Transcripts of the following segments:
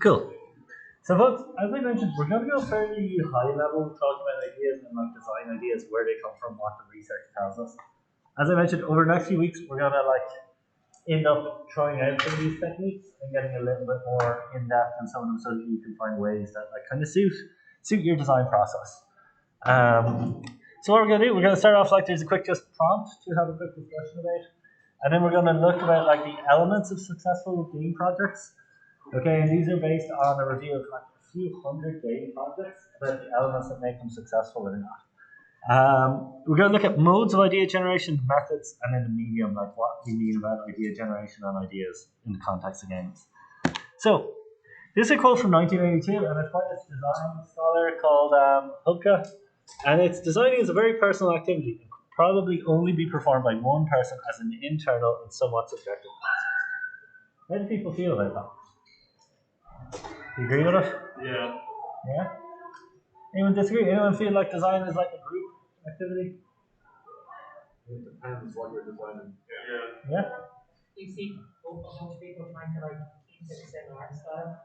Cool. So folks, as I mentioned, we're going to go fairly high level, talk about ideas and like design ideas, where they come from, what the research tells us. As I mentioned, over the next few weeks, we're going to like end up trying out some of these techniques and getting a little bit more in depth in some of them, so that you can find ways that like kind of suit your design process. So what we're going to do, we're going to start off like there's a quick just prompt to have a quick discussion about, and then we're going to look about like the elements of successful game projects. Okay, and these are based on a review of like a few hundred game projects about the elements that make them successful or not. We're going to look at modes of idea generation, methods, and then the medium, like what we mean about idea generation and ideas in the context of games. So, this is a quote from 1982, and it's by this design scholar called Hubka, and it's designing is a very personal activity and could probably only be performed by one person as an internal and somewhat subjective process. How do people feel about that? Do you agree with it? Yeah. Yeah? Anyone disagree? Anyone feel like design is like a group activity? It depends what you're designing. Yeah? You see a bunch of people trying to like keep the same art style.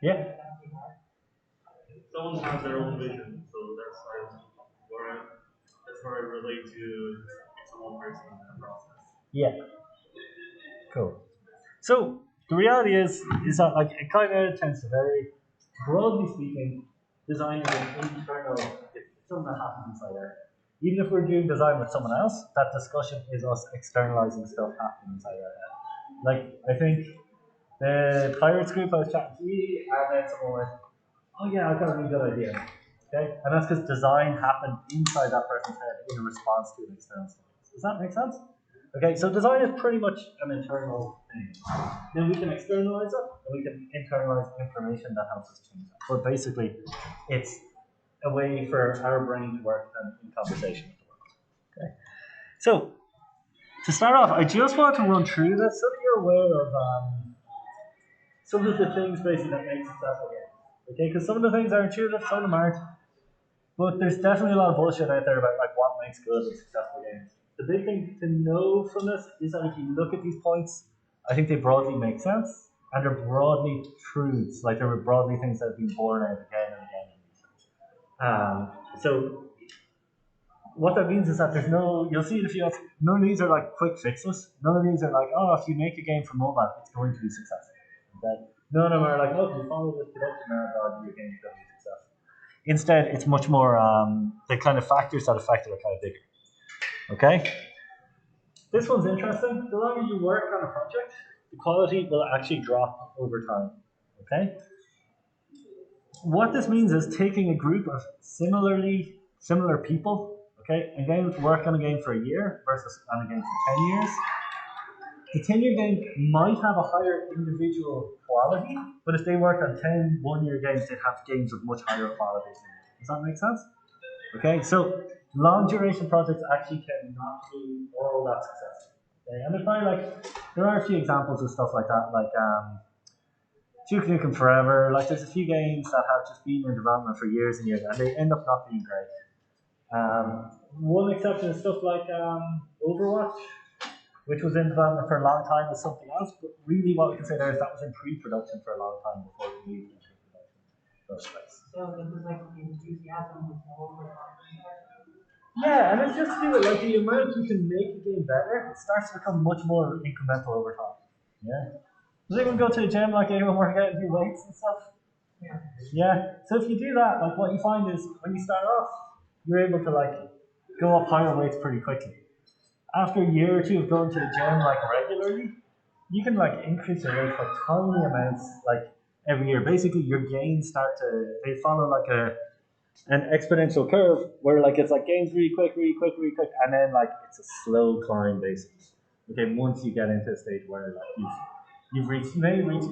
Yeah. Someone has their own vision, so that's where I relate to it's one person in the process. Yeah. Cool. So the reality is that like it kind of tends to vary. Broadly speaking, design is an internal. It's something that happens inside there. Even if we're doing design with someone else, that discussion is us externalizing stuff happening inside our head. Like I think the Pirates group I was chatting to you, and then someone went, "Oh yeah, I've got a really good idea." Okay, and that's because design happened inside that person's head in response to an external stimulus. Does that make sense? Okay, so design is pretty much an internal thing. Then we can externalize it, and we can internalize information that helps us change that. But basically, it's a way for our brain to work in conversation with the world. Okay, so to start off, I just want to run through this so that you're aware of some of the things basically that make successful games. Okay, because some of the things are intuitive, some of them aren't. But there's definitely a lot of bullshit out there about like what makes good and successful games. The big thing to know from this is that if you look at these points, I think they broadly make sense, and they're broadly truths. Like they're broadly things that have been borne out again and again in research. So what that means is that there's no, you'll see it if you ask, none of these are like quick fixes. None of these are like, oh, if you make a game for mobile, it's going to be successful. Okay? None of them are like, oh, if you follow this production marathon, your game is going to be successful. Instead, it's much more the kind of factors that affect it are kind of bigger. Okay? This one's interesting. The longer you work on a project, the quality will actually drop over time. Okay? What this means is taking a group of similar people, okay, and getting them to work on a game for a year versus on a game for 10 years. The 10-year game might have a higher individual quality, but if they worked on 10 one-year games, they'd have games of much higher quality. Does that make sense? Okay, so long duration projects actually cannot be all that successful. Okay, and there are a few examples of stuff like that, like Duke Nukem Forever. Like there's a few games that have just been in development for years and years, and they end up not being great. One exception is stuff like Overwatch, which was in development for a long time as something else, but really what we can say there is that was in pre-production for a long time before it moved into production. So it was like the enthusiasm was over. Yeah, and it's just to do with like the amount you can make a game better, it starts to become much more incremental over time. Yeah. Does anyone go to the gym, like anyone work out and do weights and stuff? Yeah. Yeah. So if you do that, like what you find is when you start off, you're able to like go up higher weights pretty quickly. After a year or two of going to the gym like regularly, you can like increase your weight by tiny amounts like every year. Basically your gains they follow like an exponential curve where like it's like gains really quick, and then like it's a slow climb basically. Okay, once you get into a stage where like you may reach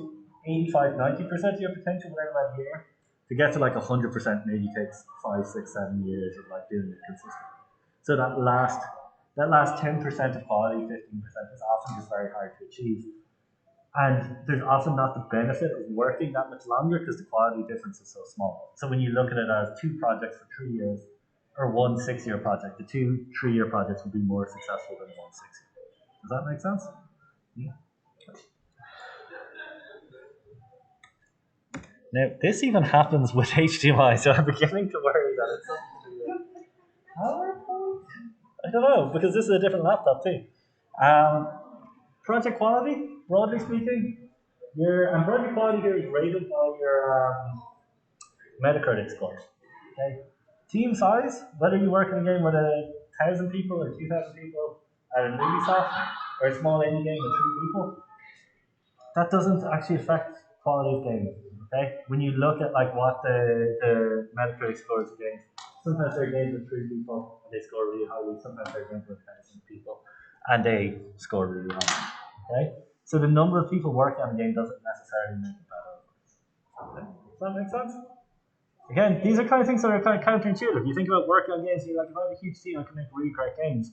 85-90% of your potential within about a year. To get to like 100% maybe takes 5, 6, 7 years of like doing it consistently. So that last 10% of quality, 15% is often just very hard to achieve. And there's often not the benefit of working that much longer because the quality difference is so small. So when you look at it as 2 projects for 3 years or 1 6-year project, the 2 3-year projects will be more successful than 1 6-year. Does that make sense? Yeah. Now, this even happens with HDMI, so I'm beginning to worry that it's something to do with PowerPoint? I don't know, because this is a different laptop too. Project quality, broadly speaking, and project quality here is rated by your Metacritic score. Okay? Team size, whether you work in a game with 1,000 people or 2,000 people at an Ubisoft, or a small indie game with 3 people, that doesn't actually affect quality of games. Okay, when you look at like what the Metacritic scores of games, sometimes they're games with 3 people and they score really highly. Sometimes they're games with 1,000 people and they score really high. Okay, so the number of people working on a game doesn't necessarily make it better. Okay. Does that make sense? Again, these are kind of things that are kind of counterintuitive. You think about working on games, and you're like, if I have a huge team, I can make really great games.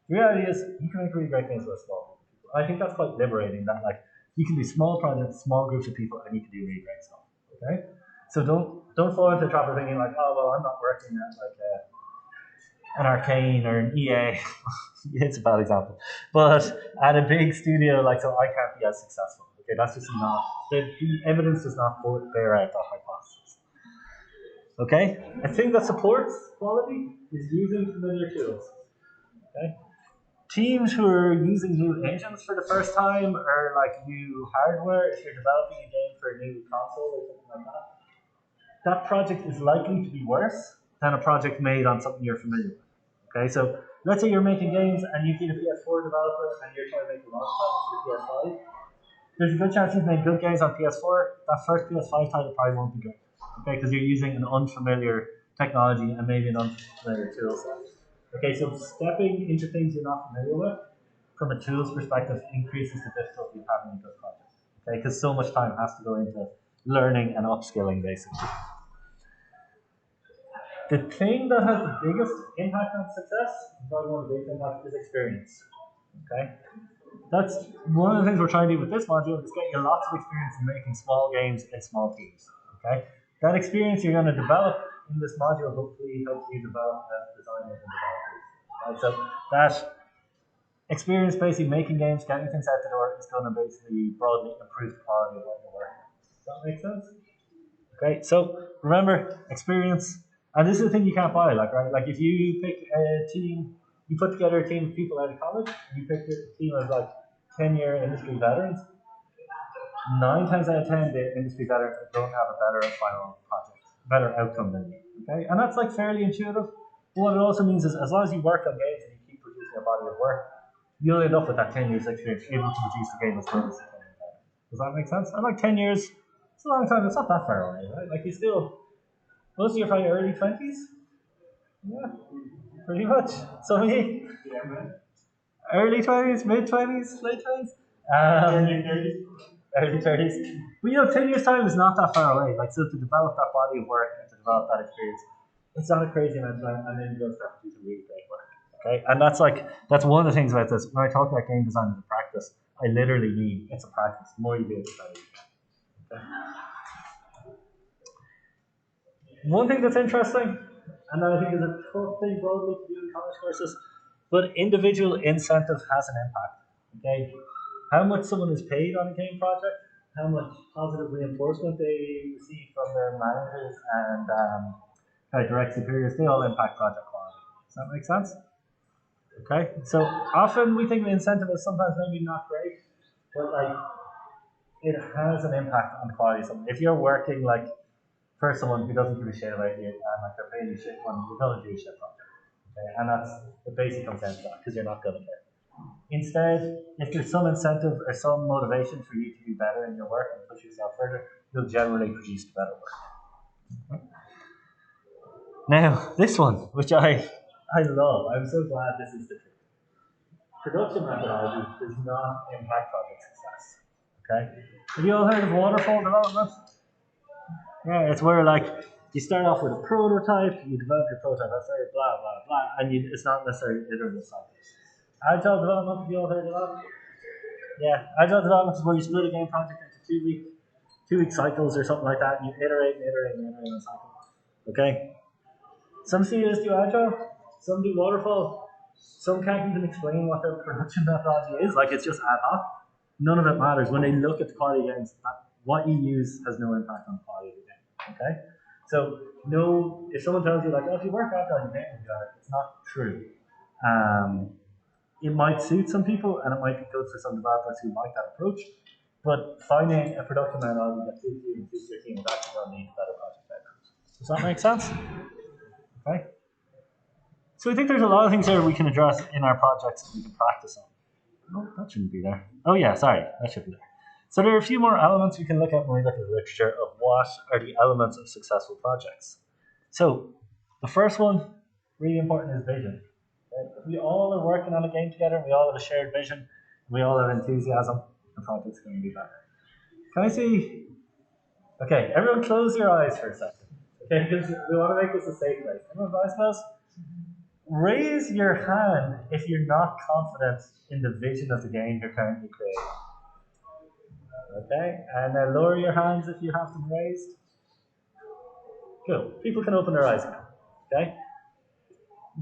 The reality is, you can make really great games with a small group of people. I think that's quite liberating. That like you can do small projects, small groups of people, and you can do really great stuff. Okay, so don't fall into the trap of thinking like, oh well, I'm not working at like an Arcane or an EA. It's a bad example, but at a big studio like so, I can't be as successful. Okay, that's just not the evidence does not bear out that hypothesis. Okay, a thing that supports quality is using familiar tools. Okay, teams who are using new engines for the first time or like new hardware, if you're developing a game for a new console or something like that, that project is likely to be worse than a project made on something you're familiar with. Okay, so let's say you're making games and you get a PS4 developer and you're trying to make a launch title for the PS5. There's a good chance you've made good games on PS4. That first PS5 title probably won't be good. Okay, because you're using an unfamiliar technology and maybe an unfamiliar tool set. Okay, so stepping into things you're not familiar with from a tools perspective increases the difficulty of having a good project. Okay, because so much time has to go into learning and upskilling basically. The thing that has the biggest impact on success, probably one of the biggest impacts, is experience. Okay, that's one of the things we're trying to do with this module is get you lots of experience in making small games in small teams. Okay, that experience you're going to develop in this module hopefully helps you develop as designers and developers. Right, so that experience basically making games, getting things out the door is going to basically broadly improve the quality of what you're working on. Does that make sense? Okay, so remember experience, and this is the thing you can't buy. Like right, like if you pick a team. You put together a team of people out of college, and you pick a team of like 10-year industry veterans. 9 times out of 10, the industry veterans don't have a better final project, better outcome than you. Okay, and that's like fairly intuitive. But what it also means is, as long as you work on games and you keep producing a body of work, you'll end up with that 10 years experience, able to produce the game as well as the 10 years veteran. Does that make sense? And like 10 years, it's a long time. It's not that far away, right? Like you still, most of you are probably early 20s. Yeah. Pretty much. So me, early 20s, mid 20s, late 20s, early 30s. But 10 years time is not that far away. Like so, to develop that body of work and to develop that experience, it's not a crazy amount of time, and then you go start to do some really great work. Okay, and that's one of the things about this. When I talk about game design as a practice, I literally mean it's a practice. The more you do it, the better you get. Okay. One thing that's interesting, and I think is a tough thing broadly to do in college courses, but individual incentive has an impact. Okay, how much someone is paid on a game project, how much positive reinforcement they receive from their managers and direct superiors, they all impact project quality. Does that make sense? Okay, so often we think the incentive is sometimes maybe not great, but like it has an impact on the quality of something. If you're working like for someone who doesn't give a shit about you and like they're paying you shit money, you're gonna do a shit project. Okay? And that's the basic comes down to that because you're not gonna care. Instead, if there's some incentive or some motivation for you to do better in your work and push yourself further, you'll generally produce better work. Now, this one, which I love, I'm so glad this is the truth. Production methodology does not impact project success. Okay? Have you all heard of waterfall development? Yeah, it's where like you start off with a prototype, you develop your prototype, that's very blah blah blah, and it's not necessarily iterative cycles. Agile development, have you all heard of that? Yeah, agile development is where you split a game project into 2-week cycles or something like that, and you iterate and iterate and iterate in a cycle. Okay? Some studios do agile, some do waterfall, some can't even explain what their production methodology is, like it's just ad hoc. None of it matters. When they look at the quality of games, what you use has no impact on the quality of the game. Okay, so no, if someone tells you like, oh, if you work agile, you can't do that, it's not true. Um, it might suit some people, and it might be good for some developers who like that approach. But finding a production methodology that suits you and suits your team is actually going to lead to better project outcomes. Does that make sense? Okay. So I think there's a lot of things there we can address in our projects that we can practice on. Oh, that shouldn't be there. Oh yeah, sorry, that should be there. So there are a few more elements we can look at when we look at the literature of what are the elements of successful projects. So the first one, really important, is vision. Okay? If we all are working on a game together, we all have a shared vision, we all have enthusiasm, the project's going to be better. Can I see? Okay, everyone close your eyes for a second. Okay, because we want to make this a safe place. Everyone's eyes closed? Raise your hand if you're not confident in the vision of the game you're currently creating. Okay, and now lower your hands if you have them raised. Cool. People can open their eyes now. Okay?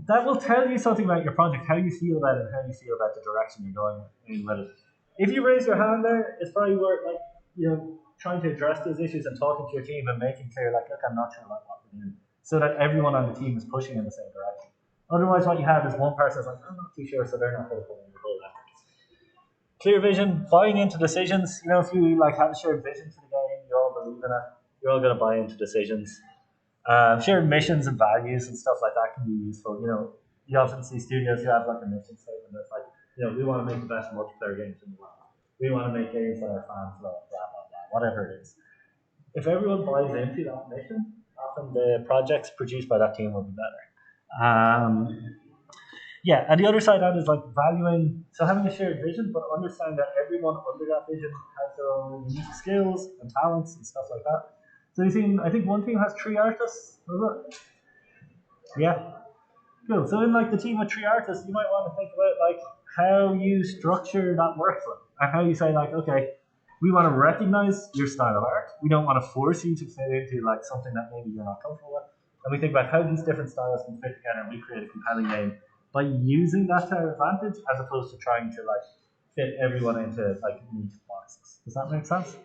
That will tell you something about your project, how you feel about it, how you feel about the direction you're going in with it. If you raise your hand there, it's probably worth trying to address those issues and talking to your team and making clear look, I'm not sure about what we're doing, so that everyone on the team is pushing in the same direction. Otherwise, what you have is one person is like, I'm not too sure, so they're not going to put in the whole effort. Clear vision, buying into decisions. If you have a shared vision for the game, you all believe in it, you're all going to buy into decisions. Shared missions and values and stuff like that can be useful. You often see studios who have a mission statement that's like, we want to make the best multiplayer games in the world. We want to make games that our fans love, blah, blah, blah, whatever it is. If everyone buys into that mission, often the projects produced by that team will be better. And the other side of that is valuing, so having a shared vision, but understanding that everyone under that vision has their own unique skills and talents and stuff like that. So I think one team has 3 artists, was it? Yeah. Cool. So in the team with 3 artists, you might want to think about how you structure that workflow and how you say okay, we want to recognize your style of art. We don't want to force you to fit into something that maybe you're not comfortable with. And we think about how these different styles can fit together and we create a compelling game by using that to our advantage as opposed to trying to fit everyone into neat boxes. Does that make sense?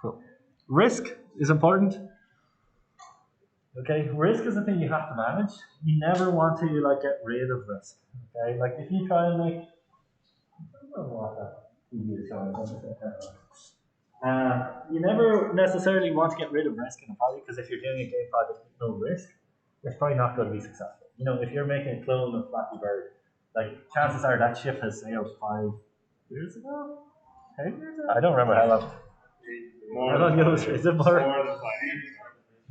Cool. Risk is important. Okay, risk is a thing you have to manage. You never want to get rid of risk. Okay, if you try and make, I don't know what that TV is showing. You never necessarily want to get rid of risk in a project because if you're doing a game project with no risk, it's probably not going to be successful. If you're making a clone of Flappy Bird, chances are that ship has sailed 5 years ago, 10 years ago. I don't remember how long. Is it more?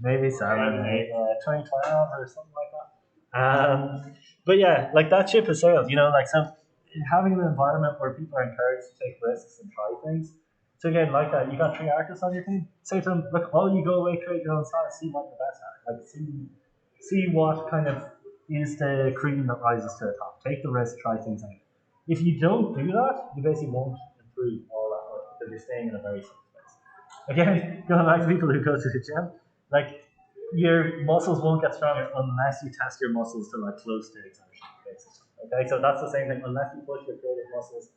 Maybe 7, 8, 2012 or something like that. But yeah, that ship has sailed. So having an environment where people are encouraged to take risks and try things. So again, that, you got 3 artists on your team. Say to them, look, all you go away, create your own style, see what you're best at. See what kind of is the cream that rises to the top. Take the risk, try things out. If you don't do that, you basically won't improve all that much because you're staying in a very safe place. Again, going back to people who go to the gym, your muscles won't get stronger unless you test your muscles to close to exertion, basically. Okay, so that's the same thing. Unless you push your creative muscles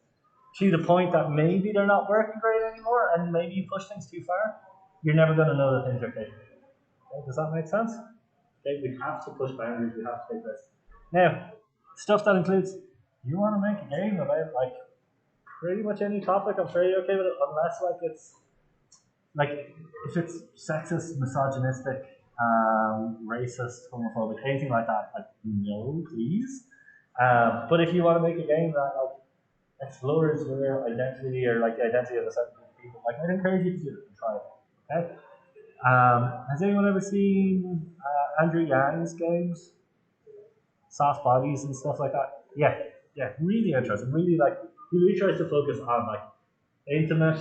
to the point that maybe they're not working great anymore, and maybe you push things too far, you're never going to know the things you're capable of. Okay, does that make sense? Okay, we have to push boundaries. We have to take risks. Now, stuff that includes, you want to make a game about pretty much any topic. I'm very okay with it, unless it's if it's sexist, misogynistic, racist, homophobic, anything like that, no, please. But if you want to make a game that explores your identity or the identity of a certain group of people, I'd encourage you to do it and try it. Okay. Has anyone ever seen Andrew Yang's games? Soft Bodies and stuff like that? Yeah, really interesting. Really he really tries to focus on intimate,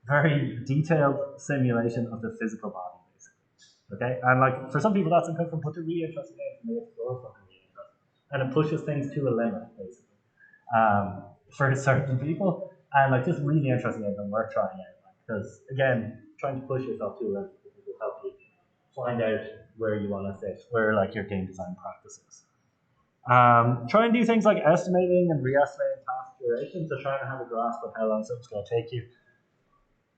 very detailed simulation of the physical body, basically. Okay, and for some people that's uncomfortable, but they're really interesting games and they explore something really interesting, and it pushes things to a limit, basically, for certain people, and just really interesting games and worth trying out. Because again, trying to push yourself to a limit will help you find out where you want to fit, where your game design practices. Try and do things like estimating and re-estimating task duration, so trying to have a grasp of how long something's going to take you.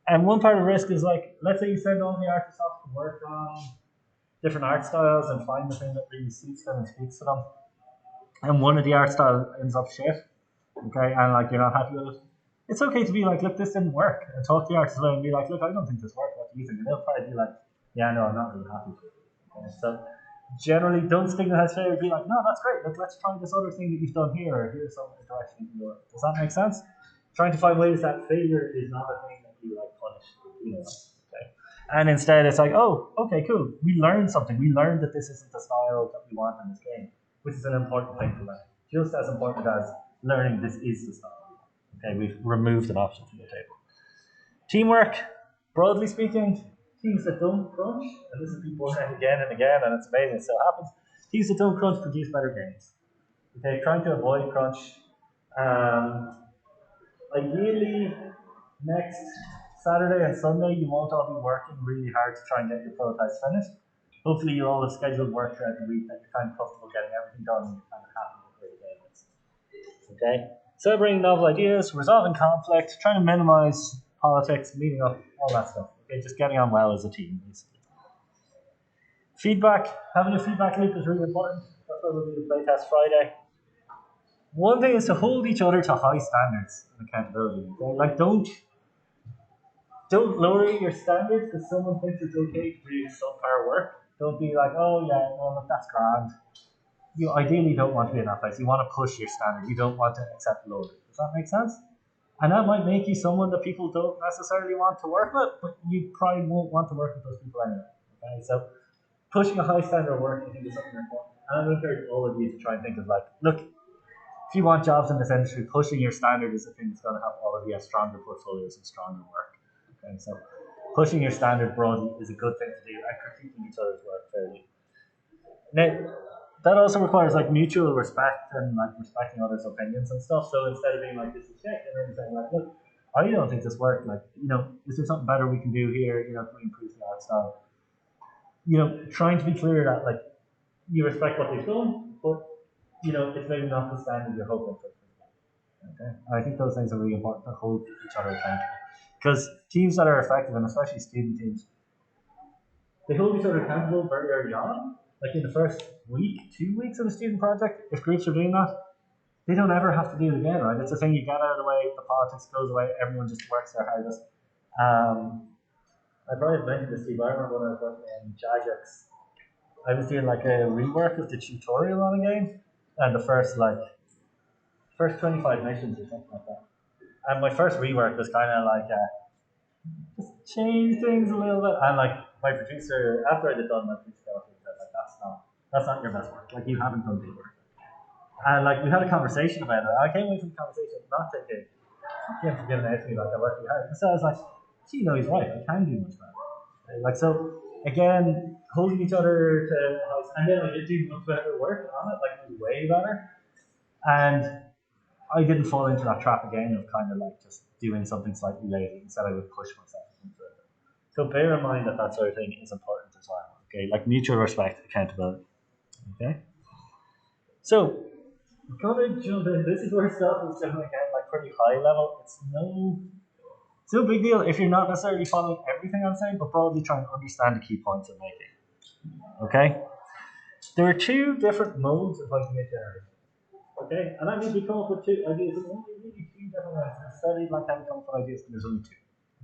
And one part of risk is like, let's say you send all the artists off to work on different art styles and find the thing that really suits them and speaks to them. And one of the art style ends up shit, okay, and like you're not happy with it. It's okay to be like, look, this didn't work, and talk to the artist about it and be like, look, I don't think this worked. What do you think? And they'll probably be like, yeah, no, I'm not really happy with it. Okay, so generally, don't stigmatize failure. Be like, no, that's great. Look, let's try this other thing that you've done here, or here's some direction you can go. Does that make sense? Trying to find ways that failure is not a thing that you like punish. You know, okay. And instead, it's like, oh, okay, cool. We learned something. We learned that this isn't the style that we want in this game, which is an important thing to learn. Just as important as learning this is the style. Okay, we've removed an option from the table. Teamwork, broadly speaking, teams that don't crunch, and this is people saying again and again, and it's amazing, it still happens. Teams that don't crunch produce better games. Okay, trying to avoid crunch. Ideally, next Saturday and Sunday, you won't all be working really hard to try and get your prototypes finished. Hopefully, you all have scheduled work throughout the week that you're kind of comfortable getting everything done and you're kind of happy with where the game is. Okay? Celebrating novel ideas, resolving conflict, trying to minimize politics, meeting up, all that stuff. Okay, just getting on well as a team, basically. Feedback, having a feedback loop is really important. That's why we'll do the playtest Friday. One thing is to hold each other to high standards and accountability. Okay? Like, don't lower your standards because someone thinks it's okay to do subpar work. Don't be like, oh yeah, no, look, that's grand. You ideally don't want to be in that place. You want to push your standard. You don't want to accept lower. Does that make sense? And that might make you someone that people don't necessarily want to work with, but you probably won't want to work with those people anyway. Okay, so pushing a high standard of work, I think, is something important. And I would encourage all of you to try and think of like, look, if you want jobs in this industry, pushing your standard is the thing that's going to help all of you have stronger portfolios and stronger work. Okay, so pushing your standard broadly is a good thing to do and critiquing each other's work fairly. Now, that also requires like mutual respect and like respecting others' opinions and stuff. So instead of being like, this is shit, and then saying like, look, I don't think this worked. Like, you know, is there something better we can do here? You know, can we improve the art style? You know, trying to be clear that like you respect what they've done, but you know, it's maybe not the standard you're hoping for. Okay, and I think those things are really important to hold each other accountable. Because teams that are effective, and especially student teams, they hold each other accountable very early on. Like in the first week, 2 weeks of a student project, if groups are doing that, they don't ever have to do it again, right? It's a thing you get out of the way, the politics goes away, everyone just works their hardest. I probably mentioned this to you, but I remember when I was working in Jagex, I was doing like a rework of the tutorial on a game, and the first 25 missions or something like that. And my first rework was kind of like, just change things a little bit. And like my producer, after I'd done my producer, said like, that's not your best work. Like you haven't done good work. And like we had a conversation about it. I came away from the conversation not thinking, fuck him for giving out to me like I worked really hard. So I was like, gee, no, he's right. I can do much better. Like so, again, holding each other to, and then I did do much better work on it, like way better. And I didn't fall into that trap again of kind of like just doing something slightly lazy. Instead, I would push myself into it. So bear in mind that that sort of thing is important as well. Okay, like mutual respect, accountability. Okay. So, I'm gonna jump in. This is where stuff is going to get like pretty high level. It's no big deal if you're not necessarily following everything I'm saying, but probably try and understand the key points I'm making. Okay. There are two different modes of idea generation. Okay, and I mean we come up with two ideas, and only really two different ways. I studied like how to come up with ideas, and there's only two.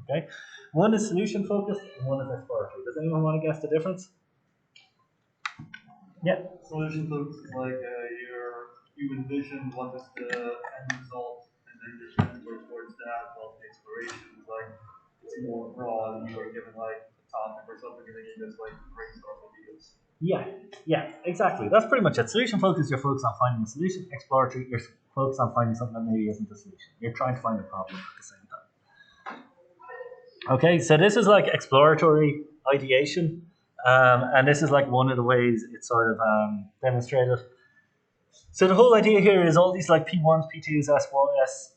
Okay, one is solution focused, and one is exploratory. Does anyone want to guess the difference? Yeah. Solution focused is like you envision what is the end result, and then you tend to work towards that. While the exploration is like it's more broad. You are given like a topic or something, and then you just like brainstorm ideas. Yeah, exactly. That's pretty much it. Solution focus, you're focused on finding a solution. Exploratory, you're focused on finding something that maybe isn't a solution. You're trying to find a problem at the same time. Okay, so this is like exploratory ideation, and this is like one of the ways it's sort of demonstrated. So the whole idea here is all these like P1s, P2s, S1,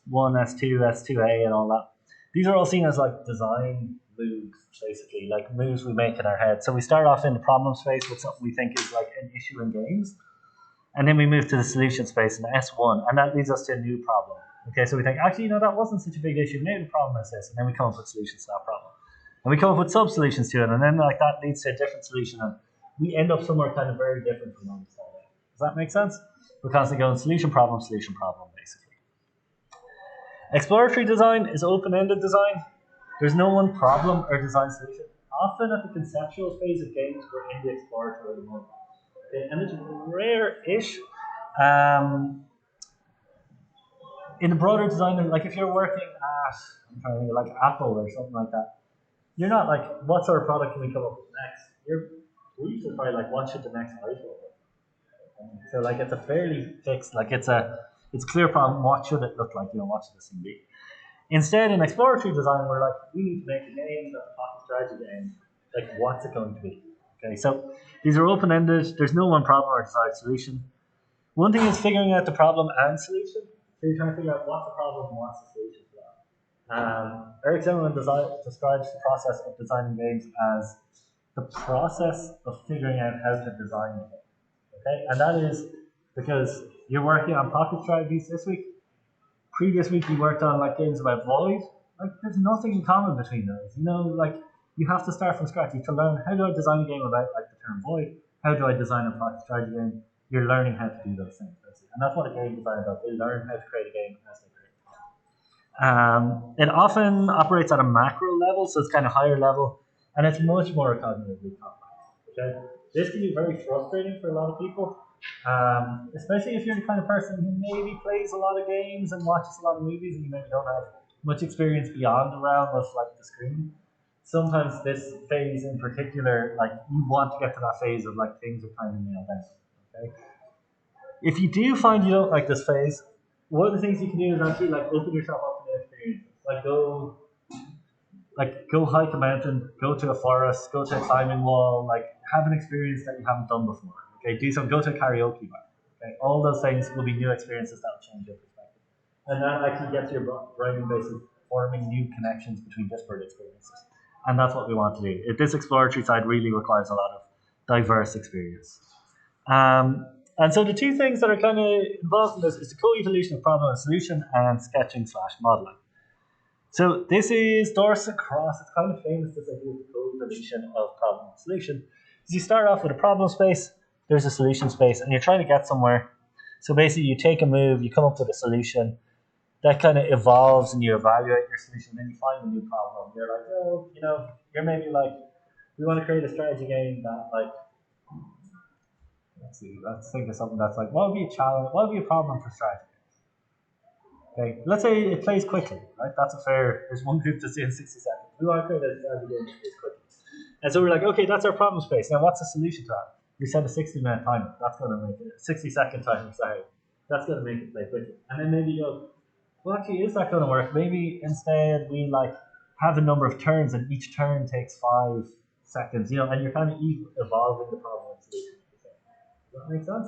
S2, S2A, and all that. These are all seen as like design moves, basically, like moves we make in our head. So we start off in the problem space with something we think is like an issue in games, and then we move to the solution space in S1, and that leads us to a new problem. Okay, so we think, actually, that wasn't such a big issue. Maybe the problem is this, and then we come up with solutions to that problem. And we come up with sub-solutions to it, and then like that leads to a different solution, and we end up somewhere kind of very different from where we started. Does that make sense? We're constantly going solution, problem, basically. Exploratory design is open-ended design. There's no one problem or design solution. Often at the conceptual phase of games, we're in the exploratory mode. Okay, and it's rare-ish. In the broader design, like if you're working at, I'm trying to think, like Apple or something like that, you're not like, what sort of product can we come up with next? You're usually probably like, what should the next iPhone be? So like, it's a fairly fixed, like it's a clear problem. What should it look like? What should this thing be? Instead, in exploratory design, we're like, we need to make a game that's a pocket strategy game. Like, what's it going to be? Okay, so these are open-ended. There's no one problem or desired solution. One thing is figuring out the problem and solution. So you're trying to figure out what's the problem and what's the solution to that. Eric Zimmerman describes the process of designing games as the process of figuring out how to design a game. Okay, and that is because you're working on pocket strategies this week. Previous week you worked on like games about Void. Like there's nothing in common between those. Like you have to start from scratch. You have to learn, how do I design a game about like the term Void? How do I design a pocket strategy game? You're learning how to do those things. And that's what a game designer does. They learn how to create a game as they create it. It often operates at a macro level, so it's kind of higher level, and it's much more cognitively complex. Okay, this can be very frustrating for a lot of people. Especially if you're the kind of person who maybe plays a lot of games and watches a lot of movies and you maybe don't have much experience beyond the realm of like the screen. Sometimes this phase in particular, like you want to get to that phase of like things are kind of nailed down. Okay. If you do find you don't like this phase, one of the things you can do is actually like open yourself up to the experience. Like go hike a mountain, go to a forest, go to a climbing wall, like have an experience that you haven't done before. Okay, go to a karaoke bar. Okay, all those things will be new experiences that will change your perspective. And that actually gets your brain basically forming new connections between disparate experiences. And that's what we want to do. This exploratory side really requires a lot of diverse experience. And so the two things that are kind of involved in this is the co-evolution of problem and solution and sketching/modeling. So this is Dorset Cross. It's kind of famous, this idea of the co-evolution of problem and solution. Because you start off with a problem space, there's a solution space, and you're trying to get somewhere. So basically you take a move, you come up with a solution, that kind of evolves and you evaluate your solution, then you find a new problem. You're like, oh, you're maybe like, we want to create a strategy game that like, let's think of something that's like, what would be a challenge, what would be a problem for strategy? Okay, let's say it plays quickly, right? There's one group that's in 60 seconds. We want to create a strategy game that plays quickly. And so we're like, okay, that's our problem space. Now what's the solution to that? We set a 60-minute timer. That's going to make it, 60-second timer, sorry. That's going to make it play quickly. And then maybe you go, well, actually, is that going to work? Maybe instead we like have a number of turns and each turn takes 5 seconds, and you're kind of evolving the problem and solution. Does that make sense?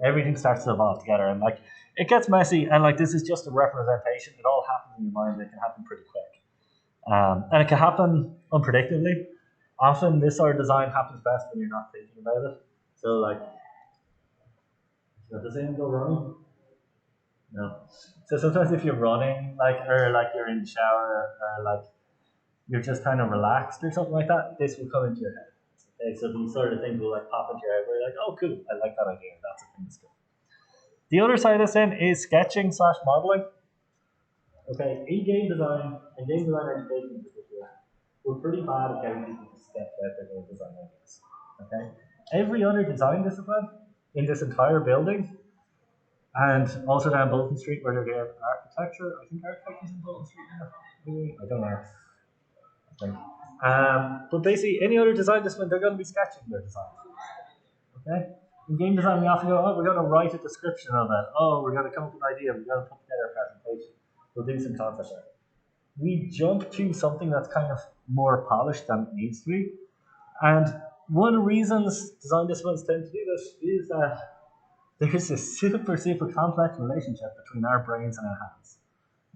Everything starts to evolve together, and like it gets messy, and like this is just a representation. It all happens in your mind. It can happen pretty quick, and it can happen unpredictably. Often, this sort of design happens best when you're not thinking about it. So, like, does anything go wrong? No. So sometimes if you're running, or you're in the shower, or like you're just kind of relaxed or something like that, this will come into your head. Okay, so these sort of things will like pop into your head where you're like, oh cool, I like that idea, that's a thing that's cool. The other side of this then is sketching/modeling. Okay, in game design and game design education in particular, we're pretty bad at getting people to sketch out their game design ideas. Okay? Every other design discipline in this entire building, and also down Bolton Street where they're doing architecture. I think architecture's in Bolton Street now. I don't know. But basically, any other design discipline, they're going to be sketching their design. Okay? In game design, we often go, oh, we're going to write a description of it. Oh, we're going to come up with an idea. We're going to put together a presentation. We'll do some concept art. We jump to something that's kind of more polished than it needs to be. And one of the reasons design disciplines tend to do this is that there's a super, super complex relationship between our brains and our hands.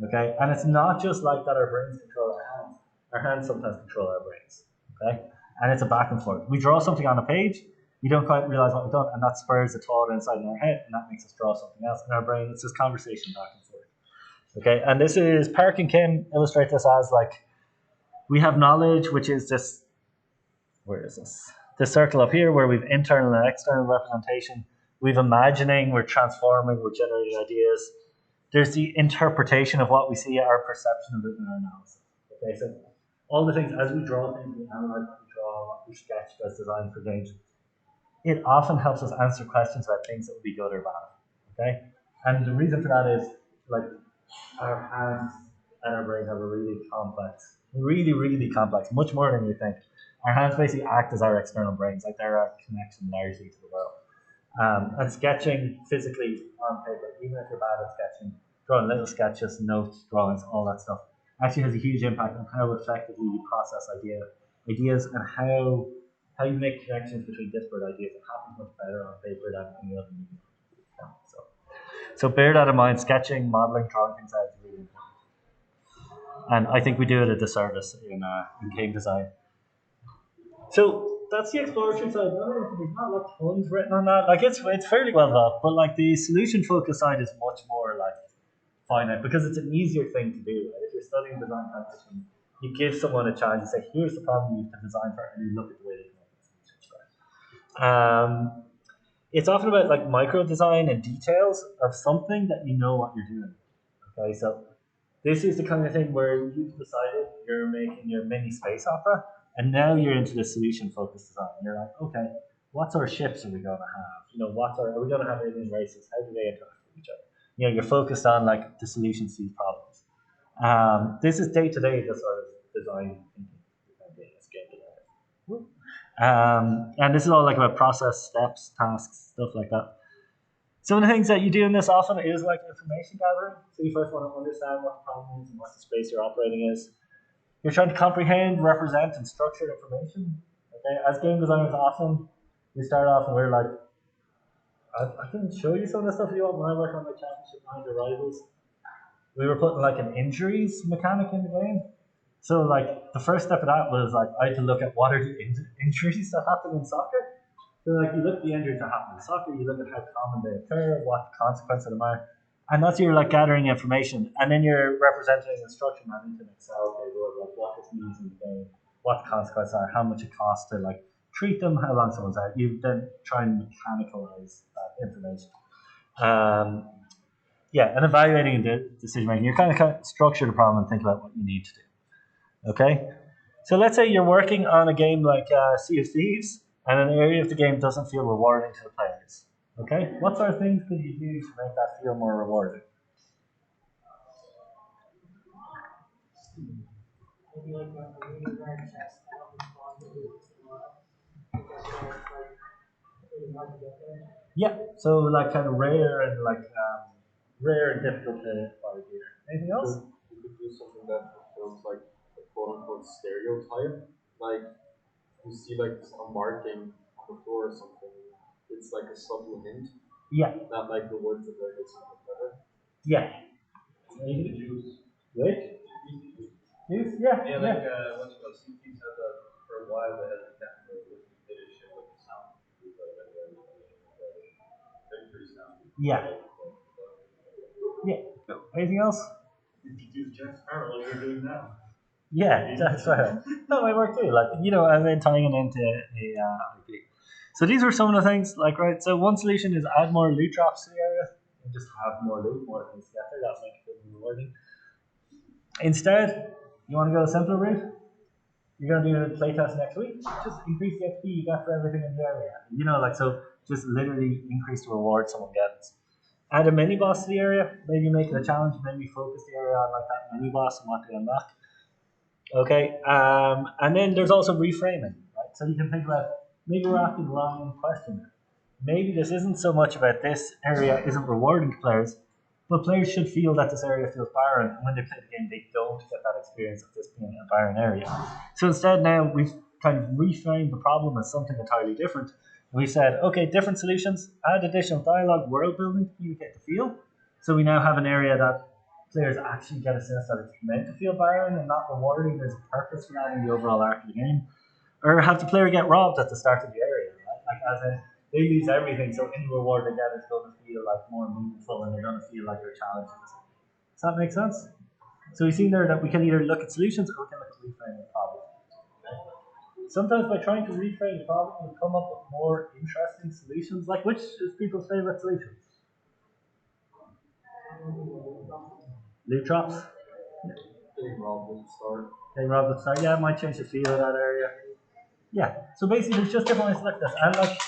Okay? And it's not just like that our brains control our hands. Our hands sometimes control our brains. Okay? And it's a back and forth. We draw something on a page, we don't quite realize what we've done, and that spurs a thought inside in our head, and that makes us draw something else in our brain. It's this conversation back and forth. Okay, and this is Park and Kim illustrate this as like we have knowledge, which is this. Where is this? This circle up here, where we've internal and external representation. We've imagining, we're transforming, we're generating ideas. There's the interpretation of what we see, our perception of it, and our analysis. Okay, so all the things as we draw things, we analyze what we draw, what we sketch as designed for games. It often helps us answer questions about things that would be good or bad. Okay, and the reason for that is like our hands and our brains have a really complex, much more than you think. Our hands basically act as our external brains, like they're our connection largely to the world. And sketching physically on paper, even if you're bad at sketching, drawing little sketches, notes, drawings, all that stuff, actually has a huge impact on how effectively you process ideas and how you make connections between disparate ideas. It happens much better on paper than any other medium. So bear that in mind. Sketching, modeling, drawing things out is really important. And I think we do it a disservice in game design. So that's the exploratory side. There's not like tons written on that. Like it's fairly well developed, but like the solution focus side is much more like finite because it's an easier thing to do. Right? If you're studying design transition, you give someone a chance. You say, "Here's the problem you have to design for," and you look at the way they come up with solutions. Right? It's often about like micro design and details of something that you know what you're doing. Okay, so this is the kind of thing where you've decided you're making your mini space opera, and now you're into the solution focused design. You're like, okay, what sort of ships are we going to have? Are we going to have alien races? How do they interact with each other? You're focused on like the solutions to these problems. This is day to day the sort of design thinking. And this is all like about process, steps, tasks, stuff like that. Some of the things that you do in this often is like information gathering. So you first want to understand what the problem is and what the space you're operating is. You're trying to comprehend, represent, and structure information. Okay, as game designers, often we start off and we're like, I can show you some of the stuff you want. When I worked on my championship manager rivals, we were putting like an injuries mechanic in the game. So like the first step of that was like I had to look at what are the injuries that happen in soccer. So like you look at the injuries that happen in soccer, you look at how common they occur, what the consequences of them are, and that's you're like gathering information, and then you're representing and structuring that into an Excel table of like what this means in the game, what the consequences are, how much it costs to like treat them, how long someone's out. You then try and mechanicalize that information. And evaluating the decision making. You're kind of structure the problem and think about what you need to do. Okay, so let's say you're working on a game like Sea of Thieves, and an area of the game doesn't feel rewarding to the players. Okay, what sort of things could you do to make that feel more rewarding? Maybe like a really rare chest that opens possibilities in a while. Because it's really hard to get there. Yeah, so like kind of rare and difficult to find here. Anything else? You could do something that feels like a quote unquote stereotype. Like you see like a marking on the floor or something. It's like a subtle hint. Yeah. Not like the words that are something better. Yeah. Maybe juice. Which? Juice? Yeah. Yeah, like once you see things had for a while they had a technical shit with the sound. Victory sound. Yeah. Yeah. Anything else? Introduce Jack Sparrow like you're doing now. Yeah, that's right. That might work too. Like, and then tying it into a IP. So these were some of the things, like, right, so one solution is add more loot drops to the area and just have more loot, more things to get there. That makes it rewarding. Instead, you want to go a simpler route? You're going to do a playtest next week. Just increase the XP you get for everything in the area. So just literally increase the reward someone gets. Add a mini boss to the area. Maybe make it a challenge. Maybe focus the area on like that mini boss and what they unlock. Okay, and then there's also reframing, right? So you can think about maybe we're asking the wrong question. Maybe this isn't so much about this area isn't rewarding to players, but players should feel that this area feels barren, and when they play the game, they don't get that experience of this being a barren area. So instead, now we've kind of reframed the problem as something entirely different. We said, okay, different solutions, add additional dialogue, world building to communicate the feel. So we now have an area that players actually get a sense that it's meant to feel barren and not rewarding. There's a purpose for that in the overall arc of the game. Or have the player get robbed at the start of the area, right? Like as in they lose everything, so any reward they get is going to feel like more meaningful and they're going to feel like they're challenged. Does that make sense? So we've seen there that we can either look at solutions or we can look at reframing the problem. Sometimes by trying to reframe the problem, we come up with more interesting solutions. Like, which is people's favorite solution? Loot drops. Getting robbed at the start. Getting robbed at the start. Yeah, it might change the feel of that area. Yeah. So basically, there's just different ways to look at this. And like,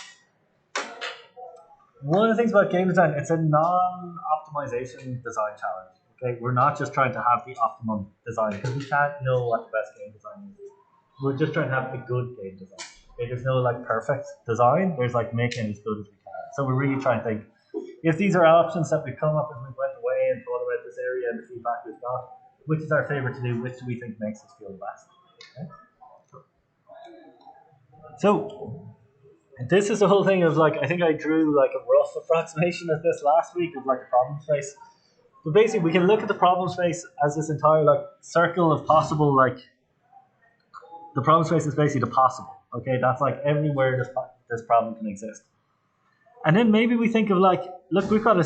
one of the things about game design, it's a non-optimization design challenge. Okay, we're not just trying to have the optimum design because we can't know what the best game design is. We're just trying to have a good game design. Okay, there's no like perfect design. There's like making it as good as we can. So we're really trying to think if these are options that we've come up as we went away and thought about this area and the feedback we've got, which is our favorite to do, which do we think makes us feel best. Okay? So this is the whole thing of like, I think I drew like a rough approximation of this last week of like the problem space. But basically we can look at the problem space as this entire like circle of possible, like the problem space is basically the possible. Okay, that's like everywhere this problem can exist. And then maybe we think of like, look, we've got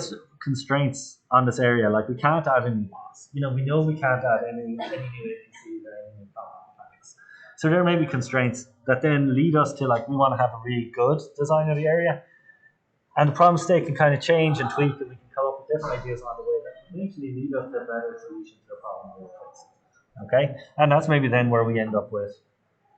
constraints on this area. Like we can't add any boss. You know we can't add any new APCs or any new mechanics. So there may be constraints that then lead us to like, we want to have a really good design of the area. And the problem state can kind of change and tweak, and we can come up with different ideas on the way that eventually lead us to a better solution to the problem we're facing. Okay? And that's maybe then where we end up with,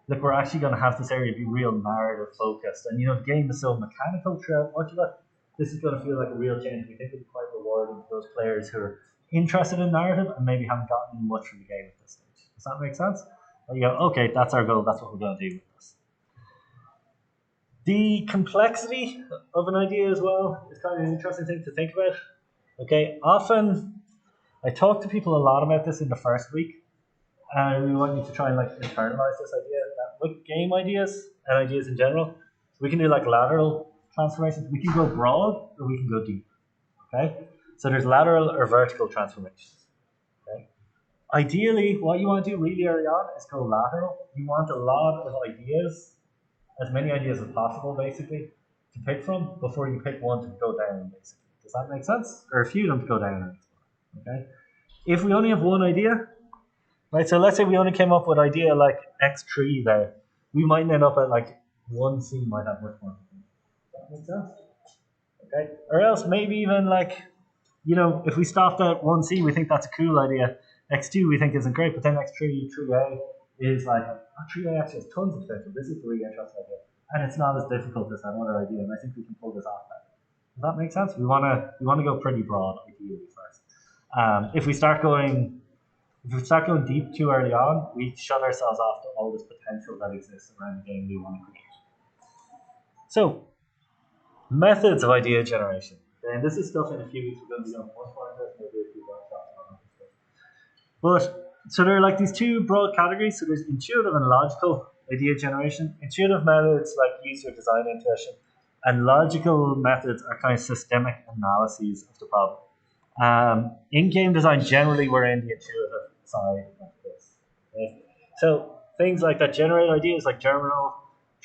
look, we're actually going to have this area be real narrative focused. And you know, the game is so mechanical throughout much of it. This is going to feel like a real change. We think it'll be quite rewarding for those players who are interested in narrative and maybe haven't gotten much from the game at this stage. Does that make sense? You go, okay, that's our goal. That's what we're going to do with this. The complexity of an idea as well is kind of an interesting thing to think about. Okay, often I talk to people a lot about this in the first week. And we want you to try and like internalize this idea that with game ideas and ideas in general, we can do like lateral transformations. We can go broad or we can go deep. Okay? So there's lateral or vertical transformations. Okay? Ideally, what you want to do really early on is go lateral. You want a lot of ideas, as many ideas as possible, basically, to pick from before you pick one to go down, basically. Does that make sense? Or a few of them to go down and explore. Okay? If we only have one idea, right, so let's say we only came up with idea like X3 there. We might end up at like 1C might have much more. Does that make sense? Okay. Or else maybe even like, you know, if we stopped at 1C, we think that's a cool idea. X2 we think isn't great, but then X3, 3A is like, oh, 3A actually has tons of potential. This is a really interesting idea. And it's not as difficult as that other idea, and I think we can pull this off better. Does that make sense? We wanna go pretty broad ideally first. If we start going deep too early on, we shut ourselves off to all this potential that exists around the game we want to create. So, methods of idea generation. And this is stuff in a few weeks we're going to be doing much more on this, maybe a few workshops on this. But, so there are like these two broad categories. So there's intuitive and logical idea generation. Intuitive methods like user design intuition, and logical methods are kind of systemic analyses of the problem. In game design, generally we're in the intuitive side of this. Okay? So things like that generate ideas like germinal,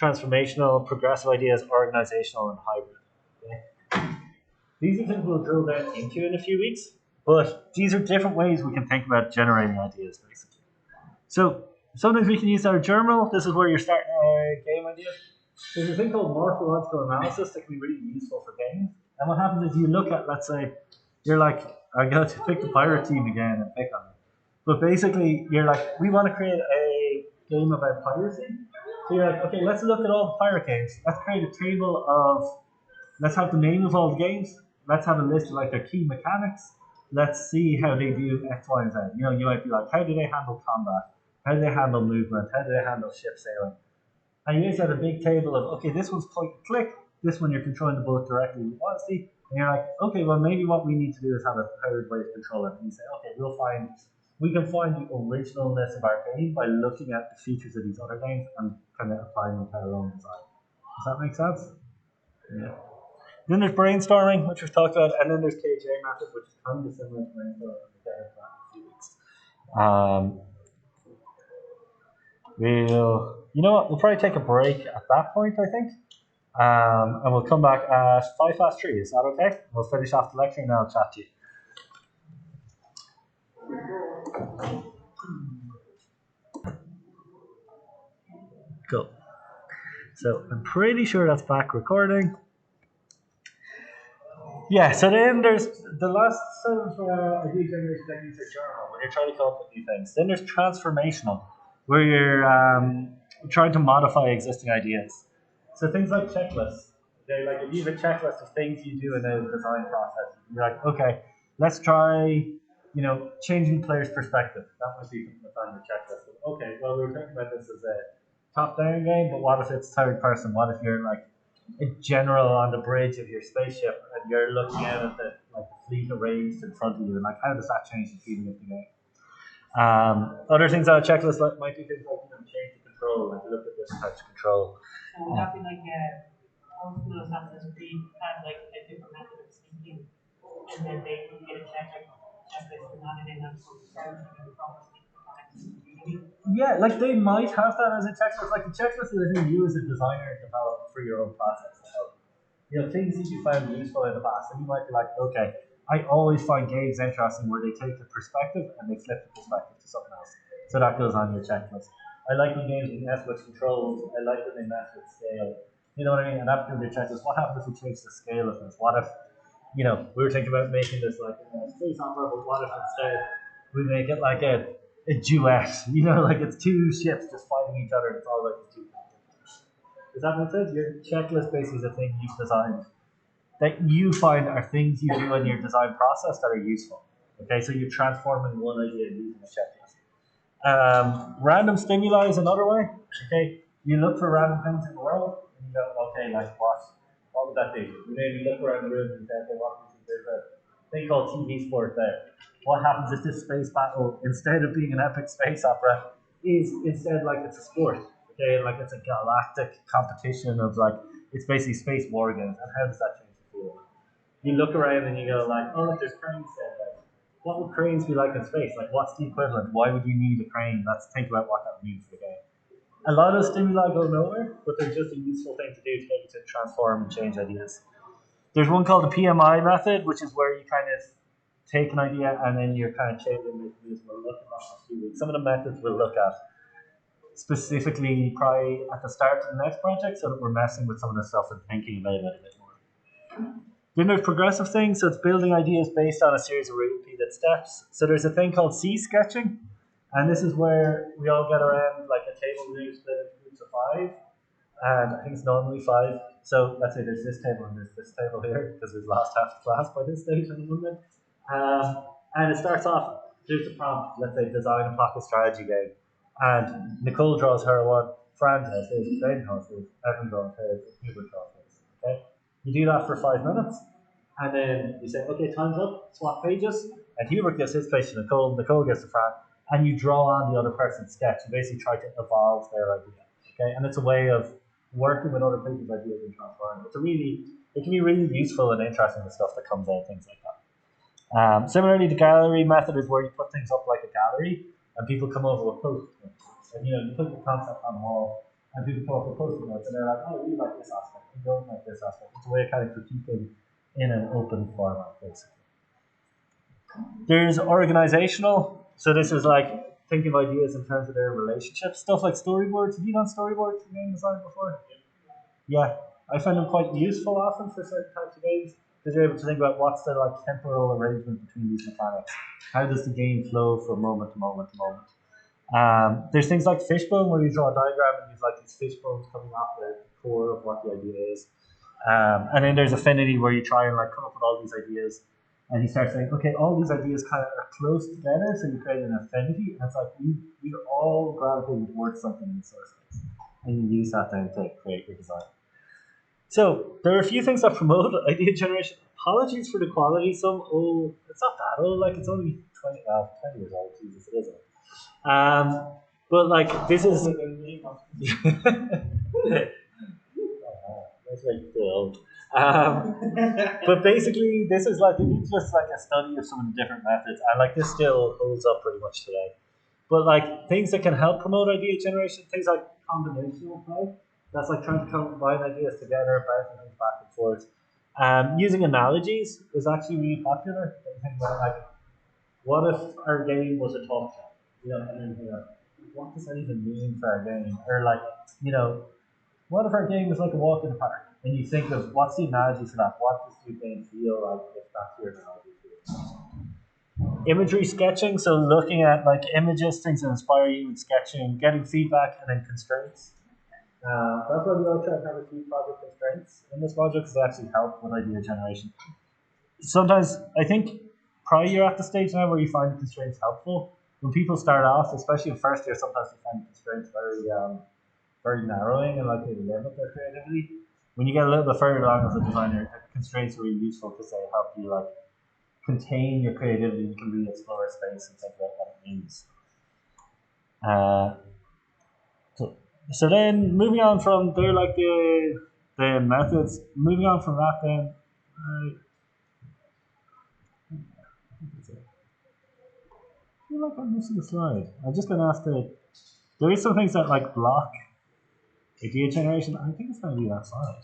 transformational, progressive ideas, organizational, and hybrid. Okay? These are things we'll drill down into in a few weeks, but these are different ways we can think about generating ideas, basically. So sometimes we can use our germinal. This is where you're starting a game idea. There's a thing called morphological analysis that can be really useful for games. And what happens is you look at, let's say, you're like, I'm going to pick the pirate team again and pick on it. But basically, you're like, we want to create a game about piracy. So you're like, okay, let's look at all the pirate games. Let's create a table of, let's have the name of all the games. Let's have a list of like their key mechanics. Let's see how they do X, Y, and Z. You know, you might be like, how do they handle combat? How do they handle movement? How do they handle ship sailing? And you just have a big table of, okay, this one's point and click. This one you're controlling the boat directly with Odyssey. And you're like, okay, well, maybe what we need to do is have a third way to control it. And you say, okay, we can find the originalness of our game by looking at the features of these other games and kind of applying them to our own design. Does that make sense? Yeah. Then there's brainstorming, which we've talked about, and then there's KJ method, which is kind of similar to brainstorming. We'll get into that in a few weeks. You know what? We'll probably take a break at that point, I think. And we'll come back at 3:05. Is that okay? We'll finish off the lecture and then I'll chat to you. Cool. So I'm pretty sure that's back recording. Yeah, so then there's the last set of idea generation techniques are journal, when you're trying to come up with new things. Then there's transformational, where you're trying to modify existing ideas. So things like checklists. Okay, like if you have a checklist of things you do in a design process, you're like, okay, let's try, changing the player's perspective. That might be something that's on your checklist. Okay, well, we were talking about this as a top-down game, but what if it's third person? What if you're like a general on the bridge of your spaceship and you're looking out at the fleet arranged in front of you, and like how does that change the feeling of the game? Other things on a checklist might be things like change the control, like look at different types of control. So would that be like old school Assassin's Creed had like a different method of sneaking, and then they would get a checklist and add it in and sort of crouching and proper sneaking mechanics. Yeah, like they might have that as a checklist. Like the checklist is a thing you as a designer develop for your own process. So, things that you found useful in the past, and you might be like, okay, I always find games interesting where they take the perspective and they flip the perspective to something else. So that goes on your checklist. I like when games mess with controls. I like when they mess with scale. You know what I mean? And after your checklist, what happens if we change the scale of this? What if, we were thinking about making this like a space opera, but what if instead we make it like a duet? Like it's two ships just fighting each other. It's all about the two characters. Does that make sense? Your checklist basically is a thing you've designed that you find are things you do in your design process that are useful. Okay, so you're transforming one idea using a checklist. Random stimuli is another way. Okay, you look for random things in the world, and you go, okay, like what would that be? You maybe look around the room and say, okay, what do you think? There's a thing called TV sport there. What happens if this space battle, instead of being an epic space opera, is instead like it's a sport? Okay, like it's a galactic competition of like it's basically space war games, and how does that change the field? You look around and you go like, oh look, there's cranes there. What would cranes be like in space? Like, what's the equivalent? Why would you need a crane? Let's think about what that means for the game. A lot of stimuli go nowhere, but they're just a useful thing to do to get you to transform and change ideas. There's one called the PMI method, which is where you kind of take an idea and then you're kind of changing it. We'll look at that in a few weeks. Some of the methods we'll look at specifically probably at the start of the next project so that we're messing with some of the stuff and thinking about it a bit more. Then there's progressive things, so it's building ideas based on a series of repeated steps. So there's a thing called C-sketching, and this is where we all get around like a table group split into groups of 5, and I think it's normally 5. So let's say there's this table and there's this table here, because we've lost half the class by this stage in the moment. And it starts off, here's the prompt, let's say design a pocket strategy game. And Nicole draws her one, Fran draws his, Ben draws his, Evan draws his, Hubert draws his. Okay? You do that for 5 minutes, and then you say, okay, time's up, swap pages, and Hubert gives his page to Nicole, Nicole gives to Fran, and you draw on the other person's sketch. You basically try to evolve their idea. Okay? And it's a way of working with other people's ideas and transforming. It can be really useful and interesting, the stuff that comes out, things like that. Similarly, the gallery method is where you put things up like a gallery, and people come over with post-it notes. And you put the concept on the wall, and people come up with post-it notes, and they're like, oh, you like this aspect, you don't like this aspect. It's a way of kind of critiquing in an open format, basically. There's organizational, so this is like thinking of ideas in terms of their relationships. Stuff like storyboards. Have you done storyboards for game design before? Yeah, I find them quite useful often for certain types of games, because you're able to think about what's the temporal arrangement between these mechanics. How does the game flow from moment to moment to moment? There's things like Fishbone, where you draw a diagram and you've these fishbones coming off the core of what the idea is. And then there's Affinity, where you try and come up with all these ideas, and you start saying, okay, all these ideas kind of are close together, so you create an affinity, and it's like you're all gravitating towards something in the source space, and you use that then to create your design. So there are a few things that promote idea generation. Apologies for the quality. It's not that old. It's only 20 years old. Jesus, it is old. But this is. That's like too old. But basically, this is it's just a study of some of the different methods, and this still holds up pretty much today. But things that can help promote idea generation, things like combinational play. That's trying to combine ideas together, bouncing things back and forth. Using analogies is actually really popular. Think about what if our game was a talk show? and then what does that even mean for our game? Or like, what if our game is like a walk in the park? And you think of what's the analogy for that? What does your game feel like if that's your analogy? Imagery sketching, so looking at like images, things that inspire you in sketching, getting feedback, and then constraints. That's why we all try to have a few project constraints in this project because they actually help with idea generation. Sometimes I think probably you're at the stage now where you find constraints helpful. When people start off, especially in first year, sometimes they find constraints very narrowing and like they limit their creativity. When you get a little bit further along as a designer, constraints are really useful because they help you like contain your creativity. You can really explore space and think about what it means. So then moving on from there, like the methods. Moving on from that, then. I feel like I'm missing a slide. I'm just gonna have to. There is some things that like block idea generation. I think it's gonna be that slide.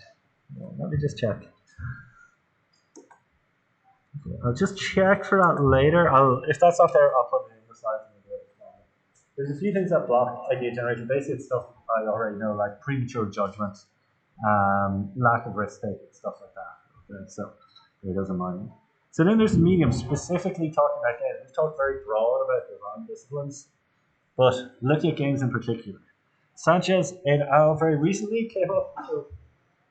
Let me just check. I'll just check for that later. If that's not there, I'll put it in the slides. There's a few things that block idea generation. Basically, it's stuff I already know, like premature judgment, lack of risk taking, stuff like that. Okay, so it doesn't mind. So then there's medium, specifically talking about games. We've talked very broad about design disciplines, but looking at games in particular. Sanchez et al. Very recently came up, so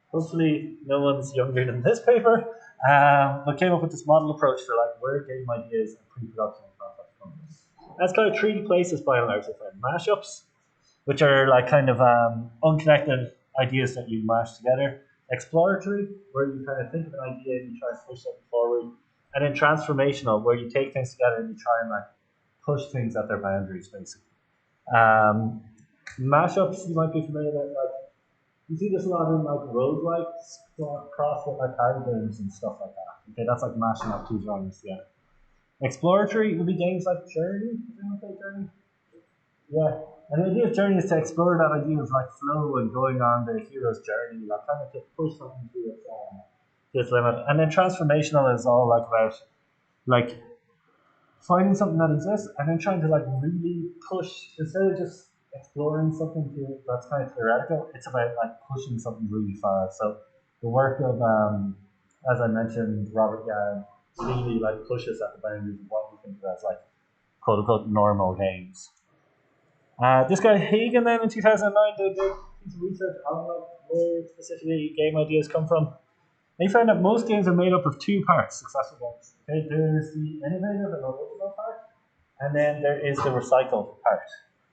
hopefully no one's younger than this paper, but came up with this model approach for like where game ideas and pre-production concepts come from. That's kind of three places by and large. Mashups, which are like kind of unconnected ideas that you mash together. Exploratory, where you kind of think of an idea and you try and push something forward. And then transformational, where you take things together and you try and like push things at their boundaries, basically. Mashups, you might be familiar with, like you see this a lot in like roguelikes cross with like card games and stuff like that. Okay, that's like mashing up two genres together. Exploratory would be games like Journey. Journey? Yeah. And the idea of Journey is to explore that idea of like flow and going on the hero's journey, like kind of to push something to its limit. And then transformational is all like about like finding something that exists and then trying to like really push instead of just exploring something that's kind of theoretical. It's about like pushing something really far. So the work of as I mentioned, Robert Yarn really like pushes at the boundaries of what we think of as like quote unquote normal games. This guy Hagen then in 2009 did a piece of research on like where specifically game ideas come from. And he found that most games are made up of two parts, successful games. Okay, there's the innovative and original part, and then there is the recycled part.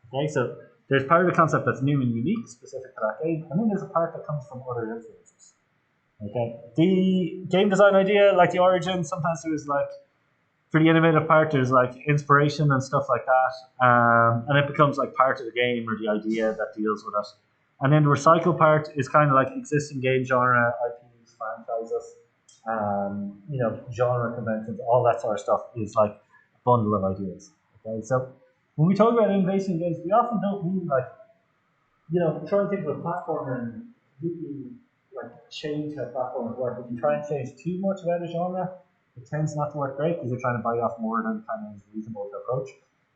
Okay, so there's part of the concept that's new and unique, specific to that game, and then there's a part that comes from other influences. Okay, the game design idea, like the origin, sometimes there's like for the innovative part, there's like inspiration and stuff like that, and it becomes like part of the game or the idea that deals with it. And then the recycle part is kind of like existing game genre, IPs, franchises, genre conventions, all that sort of stuff is like a bundle of ideas. Okay, so when we talk about innovation in games, we often don't mean like, try and think of a platformer and completely like change how platformers work. If you try and change too much about a genre, it tends not to work great because you're trying to bite off more than kind of is reasonable to approach.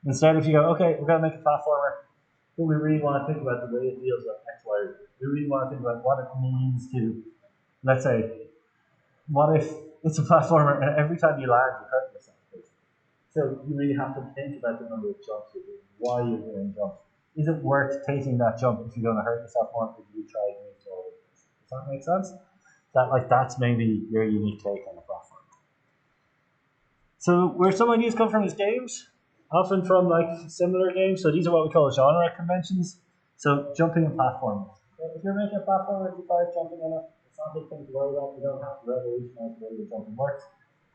Instead, if you go, okay, we're going to make a platformer, but we really want to think about the way it deals with X, Y, Z. We really want to think about what it means to, let's say, what if it's a platformer and every time you land, you hurt yourself, basically. So you really have to think about the number of jumps you're doing, why you're doing jumps. Is it worth taking that jump if you're going to hurt yourself more if you try to move forward? Does that make sense? That's maybe your unique take on the platform. So where some ideas come from is games, often from like similar games. So these are what we call genre conventions. So jumping and platforming. If you're making a platformer, you try jumping in it. It's not a big thing to worry about. You don't have to revolutionize the way your jumping works.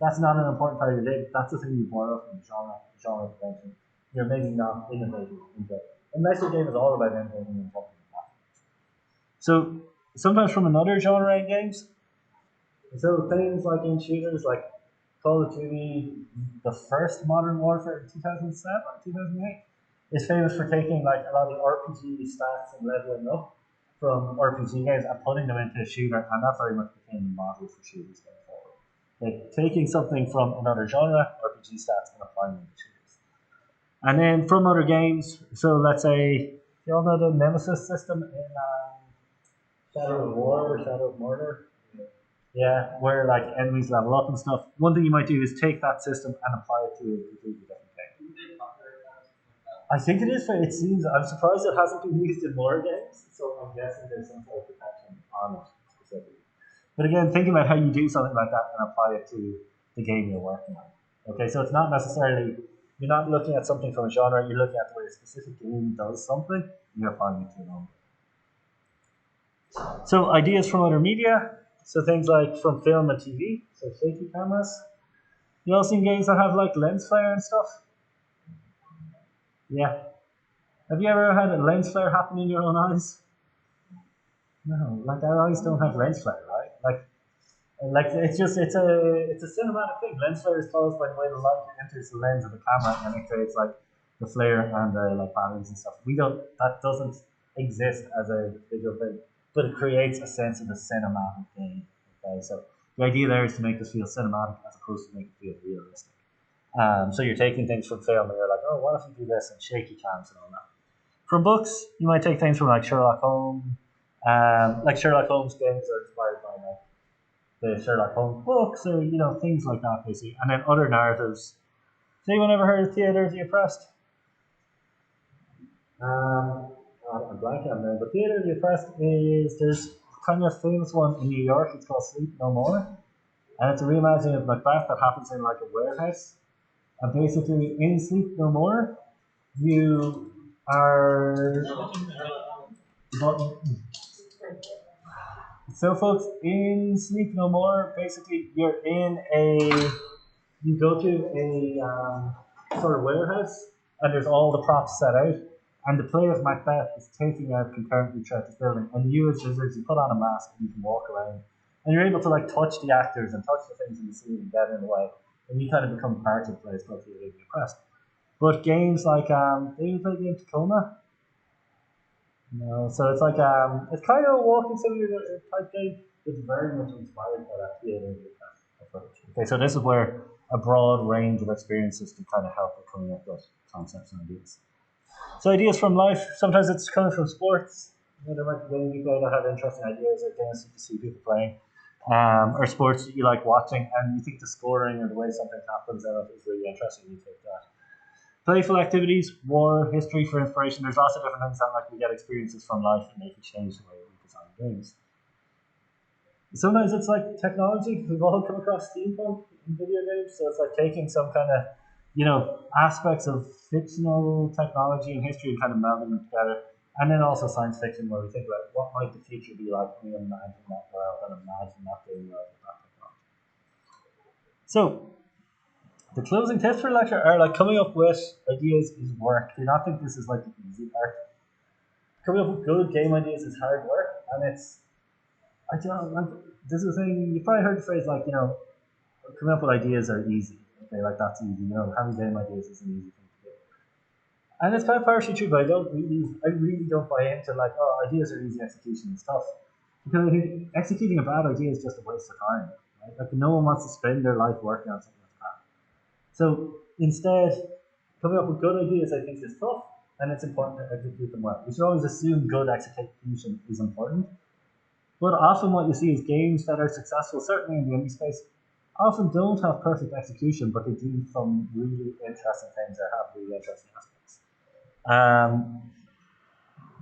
That's not an important part of your game. That's the thing you borrow from the genre convention. You're maybe not innovating into it. Unless your game is all about innovating and jumping platforms. So sometimes from another genre in games. So things like in shooters like Call of Duty, the first Modern Warfare in 2007 or 2008, is famous for taking like a lot of the RPG stats and leveling up from RPG games and putting them into a shooter, and that very much became the model for shooters going forward. Like taking something from another genre, RPG stats, and applying them to shooters. And then from other games, so let's say, you all know the Nemesis system in Shadow of War or Shadow of Murder? Yeah, where like enemies level up and stuff. One thing you might do is take that system and apply it to a completely different game. I think it is. It seems. I'm surprised it hasn't been used in more games. So I'm guessing there's some sort of protection on it specifically. But again, think about how you do something like that and apply it to the game you're working on. Okay, so it's not necessarily you're not looking at something from a genre. You're looking at the way a specific game does something. And you're applying it to your own. So ideas from other media. So things like from film and TV. So shaky cameras. You all seen games that have like lens flare and stuff? Yeah. Have you ever had a lens flare happen in your own eyes? No, like our eyes don't have lens flare, right? Like it's a cinematic thing. Lens flare is caused by the way the light enters the lens of the camera and it creates like the flare and the like patterns and stuff. That doesn't exist as a visual thing, but it creates a sense of the cinematic thing. Okay, so the idea there is to make this feel cinematic as opposed to make it feel realistic. So you're taking things from film and you're like, oh, what if we do this and shaky cams and all that. From books, you might take things from like Sherlock Holmes. Like Sherlock Holmes games are inspired by like the Sherlock Holmes books or things like that basically. And then other narratives. Has anyone ever heard of Theatre of the Oppressed? I'm blanking on that, but Theatre of the Oppressed there's kind of a famous one in New York. It's called Sleep No More, and it's a reimagining of Macbeth that happens in like a warehouse. And basically, in Sleep No More, you are. So, folks, in Sleep No More, basically, you go to a sort of warehouse, and there's all the props set out, and the play of Macbeth is taking out concurrently throughout the building, and you as visitors, you put on a mask and you can walk around, and you're able to like touch the actors and touch the things in the scene and get in the way, and you kind of become part of the place, like you're really impressed. But games like, do you play game Tacoma? No, so it's like it's kind of a walking simulator type game. It's very much inspired by that theater approach. Okay, so this is where a broad range of experiences can kind of help with coming up with concepts and ideas. So ideas from life. Sometimes it's coming from sports. There might be games you play that have interesting ideas or games that you see people playing, or sports that you like watching, and you think the scoring or the way something happens in it is really interesting. You take that. Playful activities, war, history for inspiration. There's lots of different things that like we get experiences from life and make it change the way we design games. Sometimes it's like technology. We've all come across steampunk in video games, so it's like taking some kind of aspects of fictional technology and history and kind of melding them together. And then also science fiction, where we think about what might the future be like when we imagine that world and imagine that being world with that technology. So the closing tips for the lecture are like coming up with ideas is work. Do not think this is like the easy part. Coming up with good game ideas is hard work, and I don't like this is a thing you've probably heard the phrase like coming up with ideas are easy. Okay, like that's easy. Having game ideas is an easy thing to do, and it's kind of partially true. But I really don't buy into like ideas are easy, execution is tough, because I think executing a bad idea is just a waste of time. Right? Like no one wants to spend their life working on something. So instead, coming up with good ideas, I think, is tough, and it's important to execute them well. We should always assume good execution is important, but often what you see is games that are successful, certainly in the indie space, often don't have perfect execution, but they do some really interesting things or have really interesting aspects.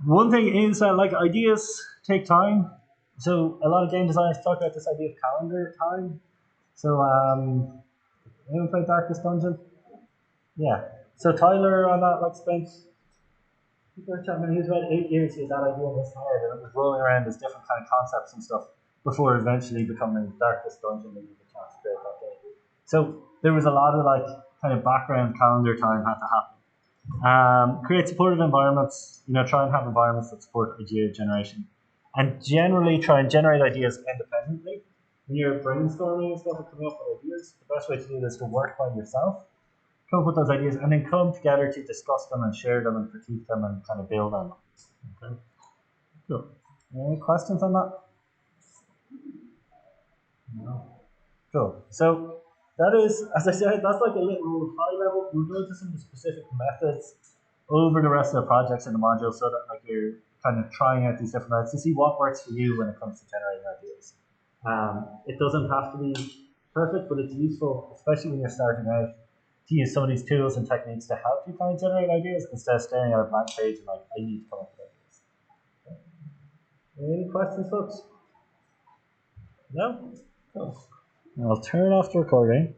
One thing is that like ideas take time. So a lot of game designers talk about this idea of calendar time. So anyone play Darkest Dungeon? Yeah. So Tyler on that spent he was about 8 years with that idea in his head, and it was rolling around as different kind of concepts and stuff before eventually becoming Darkest Dungeon and the chance to create that game. So there was a lot of kind of background calendar time had to happen. Create supportive environments. Try and have environments that support idea generation, and generally try and generate ideas independently. When you're brainstorming and stuff and coming up with ideas, the best way to do this is to work by yourself, come up with those ideas, and then come together to discuss them and share them and critique them and kind of build on them. Okay. Cool. Any questions on that? No. Cool. So that is, as I said, that's like a little high level. We'll go into some of the specific methods over the rest of the projects in the module so that like you're kind of trying out these different methods to see what works for you when it comes to generating ideas. It doesn't have to be perfect, but it's useful, especially when you're starting out, to use some of these tools and techniques to help you kind of generate ideas instead of staring at a blank page and like, I need to come up with ideas. Any questions, folks? No? I'll turn off the recording.